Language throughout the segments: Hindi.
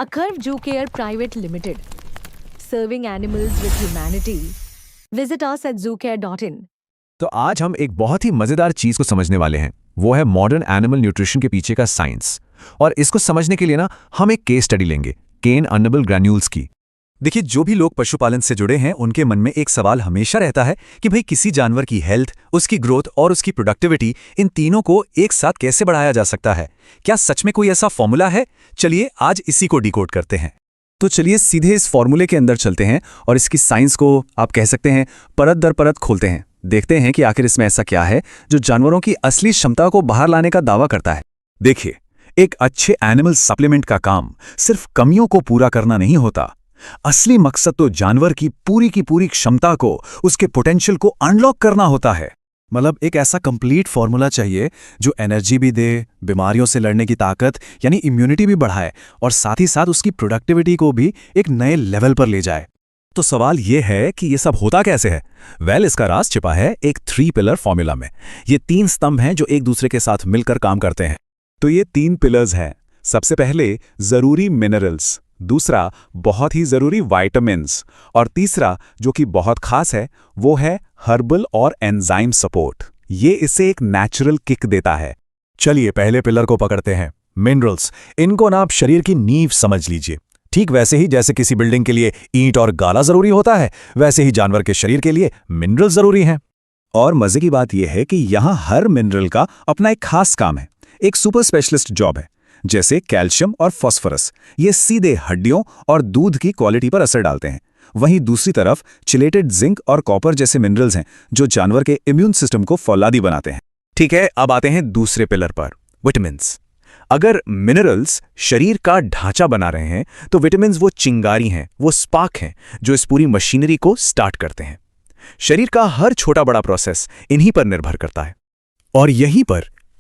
A Curve Zoo Care Private Limited, serving animals with humanity. Visit us at zoocare.in. तो आज हम एक बहुत ही मजेदार चीज को समझने वाले हैं। वो है मॉडर्न एनिमल न्यूट्रिशन के पीछे का साइंस। और इसको समझने के लिए ना हम एक केस स्टडी लेंगे, केन अनबल ग्रैन्यूल्स की। देखिए, जो भी लोग पशुपालन से जुड़े हैं उनके मन में एक सवाल हमेशा रहता है कि भाई किसी जानवर की हेल्थ, उसकी ग्रोथ और उसकी प्रोडक्टिविटी, इन तीनों को एक साथ कैसे बढ़ाया जा सकता है। क्या सच में कोई ऐसा फॉर्मूला है? चलिए आज इसी को डिकोड करते हैं। तो चलिए सीधे इस फॉर्मूले के अंदर चलते हैं और इसकी साइंस को आप कह सकते हैं परत दर परत खोलते हैं। देखते हैं कि आखिर इसमें ऐसा क्या है जो जानवरों की असली क्षमता को बाहर लाने का दावा करता है। देखिए, एक अच्छे एनिमल सप्लीमेंट का काम सिर्फ कमियों को पूरा करना नहीं होता। असली मकसद तो जानवर की पूरी क्षमता को, उसके पोटेंशियल को अनलॉक करना होता है। मतलब एक ऐसा कंप्लीट फॉर्मूला चाहिए जो एनर्जी भी दे, बीमारियों से लड़ने की ताकत यानी इम्यूनिटी भी बढ़ाए और साथ ही साथ उसकी प्रोडक्टिविटी को भी एक नए लेवल पर ले जाए। तो सवाल यह है कि ये सब होता कैसे है? इसका राज छिपा है एक 3 पिलर फॉर्मूला में। ये 3 स्तंभ हैं जो एक दूसरे के साथ मिलकर काम करते हैं। तो ये 3 पिलर्स हैं। सबसे पहले जरूरी मिनरल्स, दूसरा बहुत ही जरूरी विटामिन्स और तीसरा जो कि बहुत खास है वो है हर्बल और एंजाइम सपोर्ट। ये इसे एक नेचुरल किक देता है। चलिए पहले पिलर को पकड़ते हैं, मिनरल्स। इनको ना आप शरीर की नींव समझ लीजिए। ठीक वैसे ही जैसे किसी बिल्डिंग के लिए ईंट और गाला जरूरी होता है, वैसे ही जानवर के शरीर के लिए मिनरल जरूरी हैं। और मजे की बात यह है कि यहां हर मिनरल का अपना एक खास काम है, एक सुपर स्पेशलिस्ट जॉब है। जैसे कैल्शियम और फास्फोरस, ये सीधे हड्डियों और दूध की क्वालिटी पर असर डालते हैं। वहीं दूसरी तरफ चिलेटेड जिंक और कॉपर जैसे मिनरल्स हैं जो जानवर के इम्यून सिस्टम को फौलादी बनाते हैं। ठीक है, अब आते हैं दूसरे पिलर पर, विटामिन्स। अगर मिनरल्स शरीर का ढांचा बना रहे हैं तो विटामिन्स वो चिंगारी हैं, वो स्पार्क हैं जो इस पूरी मशीनरी को स्टार्ट करते हैं। शरीर का हर छोटा बड़ा प्रोसेस इन्हीं पर निर्भर करता है। और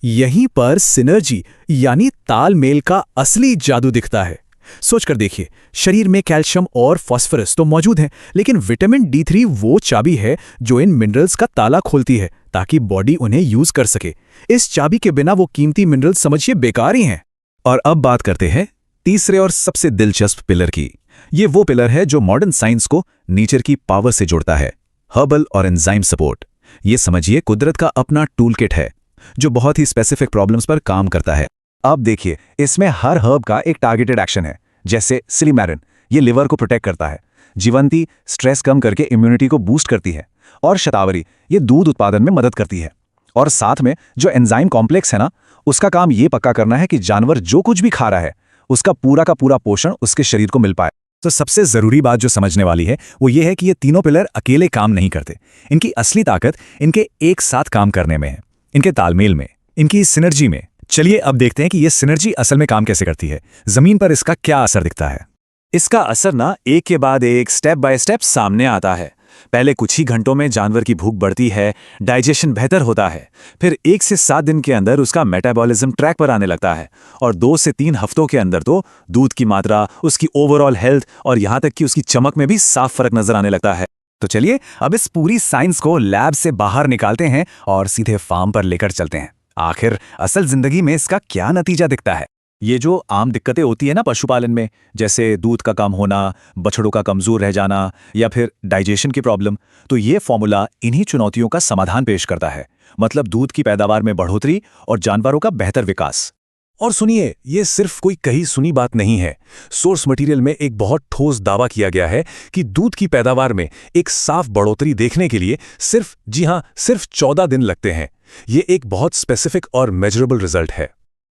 यहीं पर सिनर्जी यानी तालमेल का असली जादू दिखता है। सोचकर देखिए, शरीर में कैल्शियम और फास्फोरस तो मौजूद हैं, लेकिन विटामिन D3 वो चाबी है जो इन मिनरल्स का ताला खोलती है ताकि बॉडी उन्हें यूज कर सके। इस चाबी के बिना वो कीमती मिनरल्स समझिए बेकार ही हैं। और अब बात करते हैं तीसरे और सबसे दिलचस्प पिलर की। ये वो पिलर है जो मॉडर्न साइंस को नेचर की पावर से जोड़ता है, हर्बल और एंजाइम सपोर्ट। ये समझिए कुदरत का अपना टूल किट है जो बहुत ही स्पेसिफिक प्रॉब्लम्स पर काम करता है। अब देखिए, इसमें हर हर्ब का एक टारगेटेड एक्शन है। जैसे सिलीमैरिन, ये लिवर को प्रोटेक्ट करता है। जीवंती स्ट्रेस कम करके इम्यूनिटी को बूस्ट करती है। और शतावरी, ये दूध उत्पादन में मदद करती है। और साथ में जो एंजाइम कॉम्प्लेक्स है ना, उसका काम ये पक्का करना है कि जानवर जो कुछ भी खा रहा है उसका पूरा का पूरा पोषण उसके शरीर को मिल पाए। तो सबसे जरूरी बात जो समझने वाली है वो ये है कि ये तीनों पिलर अकेले काम नहीं करते। इनकी असली ताकत इनके एक साथ काम करने में है, इनके तालमेल में, इनकी सिनर्जी में। चलिए अब देखते हैं कि ये सिनर्जी असल में काम कैसे करती है। जमीन पर इसका क्या असर दिखता है? इसका असर ना एक के बाद एक, स्टेप बाय स्टेप सामने आता है। पहले कुछ ही घंटों में जानवर की भूख बढ़ती है, डाइजेशन बेहतर होता है। फिर 1 से 7 दिन के अंदर उसका मेटाबॉलिज्म ट्रैक पर आने लगता है। और 2 से 3 हफ्तों के अंदर तो दूध की मात्रा, उसकी ओवरऑल हेल्थ और यहाँ तक कि उसकी चमक में भी साफ फर्क नजर आने लगता है। तो चलिए अब इस पूरी साइंस को लैब से बाहर निकालते हैं और सीधे फार्म पर लेकर चलते हैं। आखिर असल जिंदगी में इसका क्या नतीजा दिखता है? ये जो आम दिक्कतें होती है ना पशुपालन में, जैसे दूध का कम होना, बछड़ों का कमजोर रह जाना या फिर डाइजेशन की प्रॉब्लम, तो ये फॉर्मूला इन्हीं चुनौतियों का समाधान पेश करता है। मतलब दूध की पैदावार में बढ़ोतरी और जानवरों का बेहतर विकास। और सुनिए, ये सिर्फ कोई कही सुनी बात नहीं है। सोर्स मटेरियल में एक बहुत ठोस दावा किया गया है कि दूध की पैदावार में एक साफ बढ़ोतरी देखने के लिए सिर्फ 14 दिन लगते हैं। ये एक बहुत स्पेसिफिक और मेजरेबल रिजल्ट है।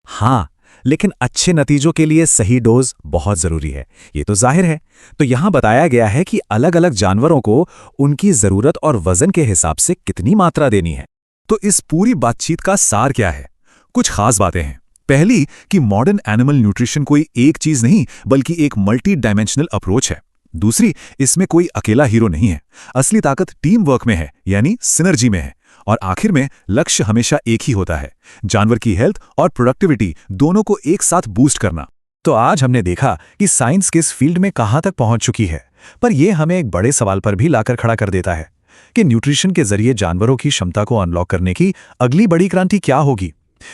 हाँ, लेकिन अच्छे नतीजों के लिए सही डोज बहुत जरूरी है, ये तो जाहिर है। तो यहां बताया गया है कि अलग अलग जानवरों को उनकी जरूरत और वजन के हिसाब से कितनी मात्रा देनी है। तो इस पूरी बातचीत का सार क्या है? कुछ खास बातें हैं। पहली कि मॉडर्न एनिमल न्यूट्रिशन कोई एक चीज नहीं बल्कि एक मल्टी डायमेंशनल अप्रोच है। दूसरी, इसमें कोई अकेला हीरो नहीं है। असली ताकत टीम वर्क में है, यानी सिनर्जी में है। और आखिर में लक्ष्य हमेशा एक ही होता है, जानवर की हेल्थ और प्रोडक्टिविटी दोनों को एक साथ बूस्ट करना। तो आज हमने देखा कि साइंस किस फील्ड में कहां तक पहुंच चुकी है, पर यह हमें एक बड़े सवाल पर भी लाकर खड़ा कर देता है कि न्यूट्रिशन के जरिए जानवरों की क्षमता को अनलॉक करने की अगली बड़ी क्रांति क्या होगी।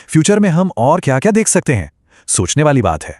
फ्यूचर में हम और क्या क्या देख सकते हैं? सोचने वाली बात है।